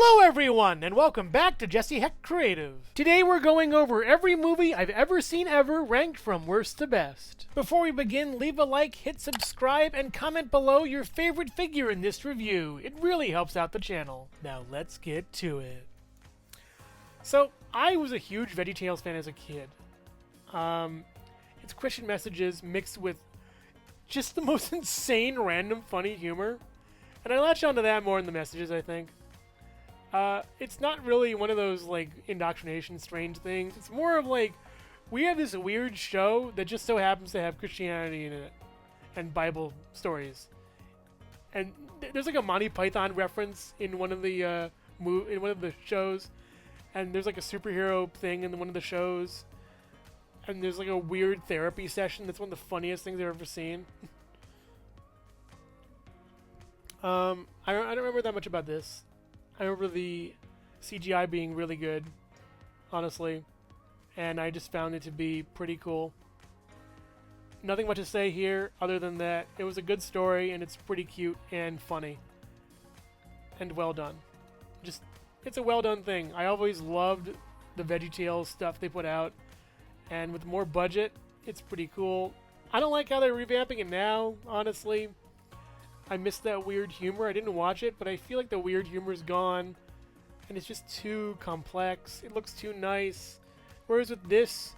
Hello everyone, and welcome back to Jesse Hecht Creative. Today we're going over every movie I've ever seen ever, ranked from worst to best. Before we begin, leave a like, hit subscribe, and comment below your favorite figure in this review. It really helps out the channel. Now let's get to it. So, I was a huge VeggieTales fan as a kid. It's Christian messages mixed with just the most insane, random, funny humor. And I latched onto that more in the messages, I think. It's not really one of those, like, indoctrination strange things. It's more of, like, we have this weird show that just so happens to have Christianity in it. And Bible stories. And there's, like, a Monty Python reference in one of the, shows. And there's, like, a superhero thing in one of the shows. And there's, like, a weird therapy session that's one of the funniest things I've ever seen. I don't remember that much about this. I remember the CGI being really good, honestly, and I just found it to be pretty cool. Nothing much to say here other than that it was a good story and it's pretty cute and funny. And well done. It's a well done thing. I always loved the VeggieTales stuff they put out, and with more budget, it's pretty cool. I don't like how they're revamping it now, honestly. I missed that weird humor. I didn't watch it, but I feel like the weird humor's gone. And it's just too complex. It looks too nice. Whereas with this,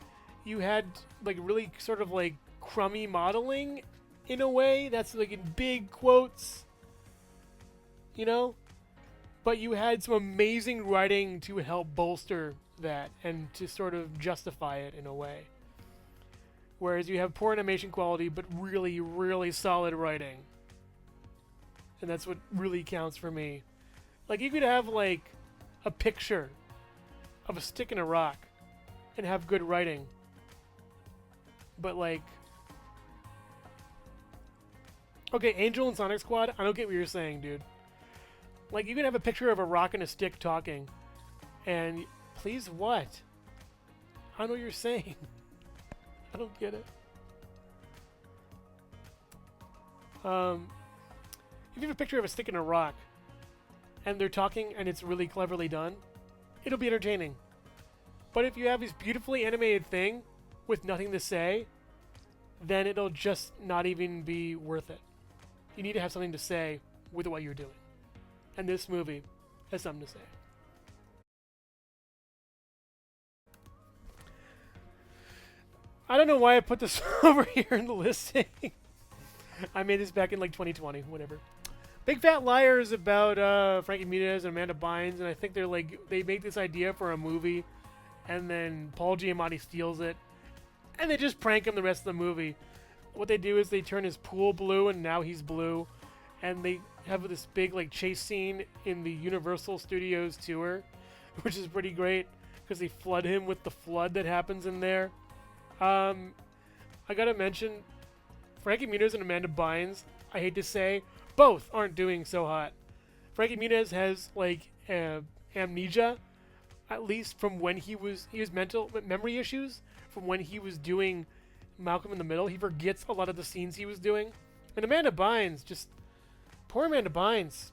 you had like really sort of like crummy modeling in a way. That's like in big quotes. You know? But you had some amazing writing to help bolster that and to sort of justify it in a way. Whereas you have poor animation quality, but really, really solid writing. And that's what really counts for me. Like, you could have, like, a picture of a stick and a rock and have good writing. But, like... Okay, Angel and Sonic Squad, I don't get what you're saying, dude. Like, you can have a picture of a rock and a stick talking. And, please what? I don't know what you're saying. I don't get it. If you have a picture of a stick and a rock, and they're talking, and it's really cleverly done, it'll be entertaining. But if you have this beautifully animated thing with nothing to say, then it'll just not even be worth it. You need to have something to say with what you're doing. And this movie has something to say. I don't know why I put this over here in the listing. I made this back in like 2020, whatever. Big Fat Liar is about Frankie Muniz and Amanda Bynes, and I think they make this idea for a movie, and then Paul Giamatti steals it, and they just prank him the rest of the movie. What they do is they turn his pool blue, and now he's blue, and they have this big like chase scene in the Universal Studios tour, which is pretty great because they flood him with the flood that happens in there. I gotta mention, Frankie Muniz and Amanda Bynes, I hate to say, both aren't doing so hot. Frankie Muniz has like amnesia, at least from when he has memory issues from when he was doing Malcolm in the Middle. He forgets a lot of the scenes he was doing. And Amanda Bynes, poor Amanda Bynes,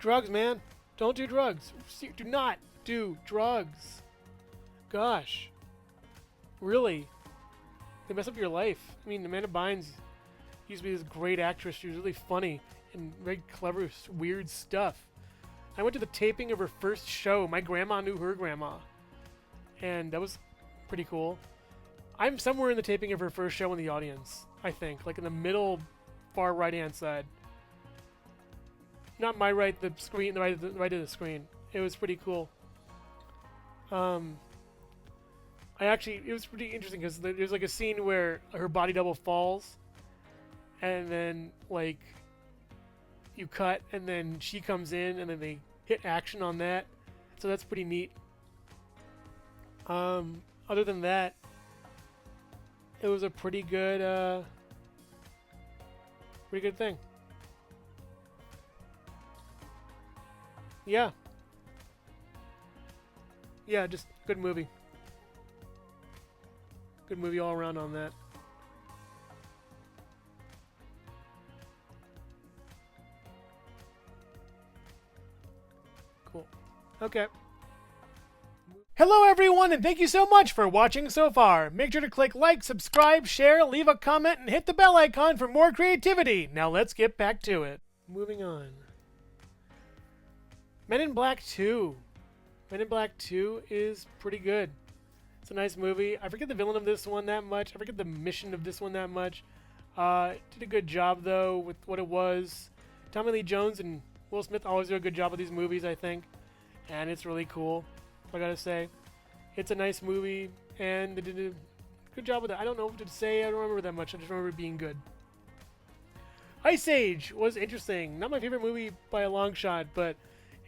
drugs, man. Don't do drugs. Do not do drugs. Gosh. Really. They mess up your life. I mean, Amanda Bynes used to be this great actress. She was really funny and very clever, weird stuff. I went to the taping of her first show. My grandma knew her grandma. And that was pretty cool. I'm somewhere in the taping of her first show in the audience, I think. Like in the middle, far right-hand side. Not my right, the screen, the right of the screen. It was pretty cool. It was pretty interesting because there's like a scene where her body double falls, and then like you cut, and then she comes in, and then they hit action on that. So that's pretty neat. Other than that, it was a pretty good thing. Yeah. Yeah, just good movie. Good movie all around on that. Cool. Okay. Hello everyone, and thank you so much for watching so far. Make sure to click like, subscribe, share, leave a comment, and hit the bell icon for more creativity. Now let's get back to it. Moving on. Men in Black 2. Men in Black 2 is pretty good. It's a nice movie. I forget the villain of this one that much. I forget the mission of this one that much. Did a good job, though, with what it was. Tommy Lee Jones and Will Smith always do a good job with these movies, I think. And it's really cool, I gotta say. It's a nice movie, and they did a good job with it. I don't know what to say. I don't remember that much. I just remember it being good. Ice Age was interesting. Not my favorite movie by a long shot, but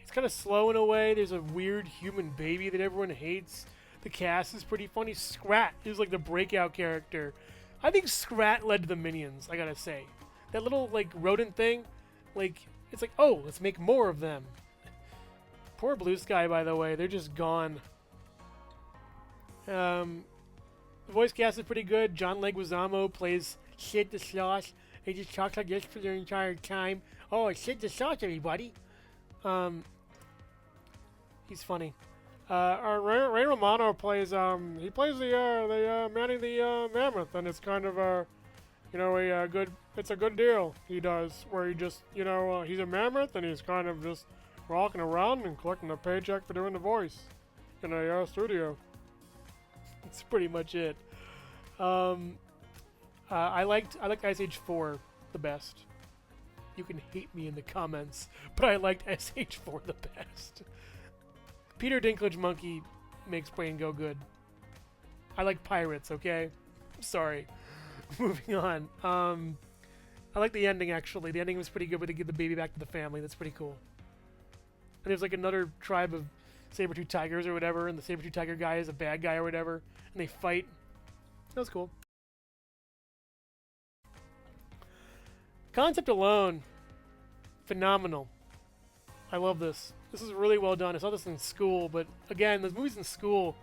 it's kind of slow in a way. There's a weird human baby that everyone hates. The cast is pretty funny. Scrat is like the breakout character. I think Scrat led to the Minions, I gotta say. That little, like, rodent thing, like, it's like, oh, let's make more of them. Poor Blue Sky, by the way. They're just gone. The voice cast is pretty good. John Leguizamo plays Sid the Sauce. He just talks like this for the entire time. Oh, it's Sid the Sauce, everybody. He's funny. Ray Romano plays he plays the Manny the Mammoth, and it's kind of it's a good deal he does, where he just he's a mammoth and he's kind of just walking around and collecting a paycheck for doing the voice in a studio. That's pretty much it. I liked Ice Age 4 the best. You can hate me in the comments, but I liked Ice Age 4 the best. Peter Dinklage monkey makes brain go good. I like pirates, okay? I'm sorry. Moving on. I like the ending, actually. The ending was pretty good, where they give the baby back to the family. That's pretty cool. And there's like another tribe of saber-tooth tigers or whatever, and the saber-tooth tiger guy is a bad guy or whatever, and they fight. That was cool. Concept alone, phenomenal. I love this. This is really well done. I saw this in school, but again, those movies in school,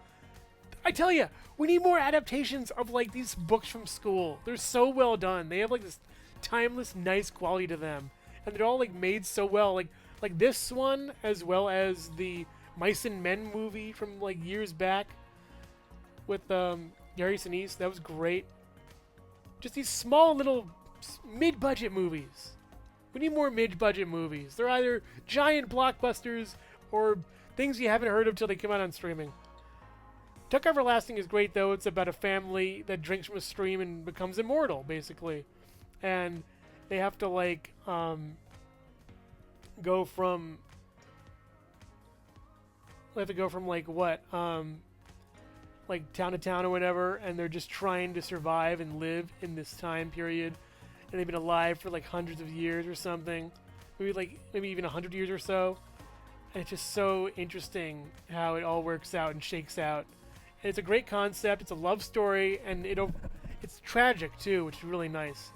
I tell you, we need more adaptations of like these books from school. They're so well done. They have like this timeless, nice quality to them, and they're all like made so well. Like this one, as well as the Mice and Men movie from like years back with Gary Sinise. That was great. Just these small little mid-budget movies. We need more mid-budget movies. They're either giant blockbusters or things you haven't heard of till they come out on streaming. Tuck Everlasting is great, though. It's about a family that drinks from a stream and becomes immortal, basically. And they have to, like, go from... They have to go from, like, what? Like, town to town or whatever, and they're just trying to survive and live in this time period. And they've been alive for like hundreds of years or something, maybe even 100 years or so. And it's just so interesting how it all works out and shakes out. And it's a great concept. It's a love story, and it's tragic too, which is really nice.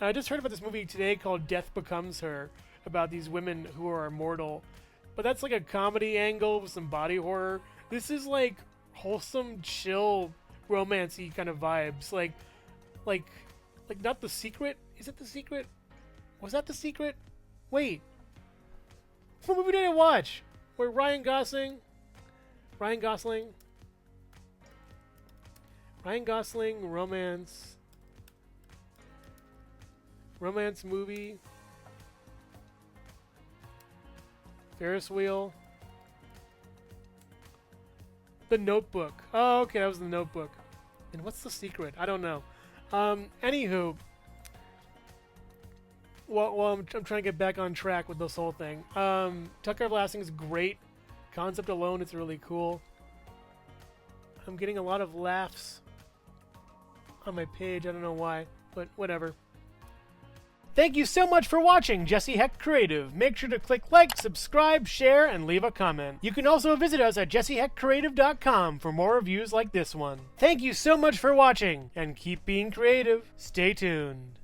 I just heard about this movie today called Death Becomes Her, about these women who are immortal. But that's like a comedy angle with some body horror. This is like wholesome, chill, romancy kind of vibes. Like not The Secret? Is it The Secret? Was that The Secret? Wait. What movie did I watch? Where Ryan Gosling, romance movie, Ferris wheel, The Notebook. Oh, okay, that was The Notebook. And what's The Secret? I don't know. Anywho, well, I'm trying to get back on track with this whole thing. Tucker Everlasting is great. Concept alone, it's really cool. I'm getting a lot of laughs on my page. I don't know why, but whatever. Thank you so much for watching Jesse Hecht Creative. Make sure to click like, subscribe, share, and leave a comment. You can also visit us at jessehechtcreative.com for more reviews like this one. Thank you so much for watching, and keep being creative. Stay tuned.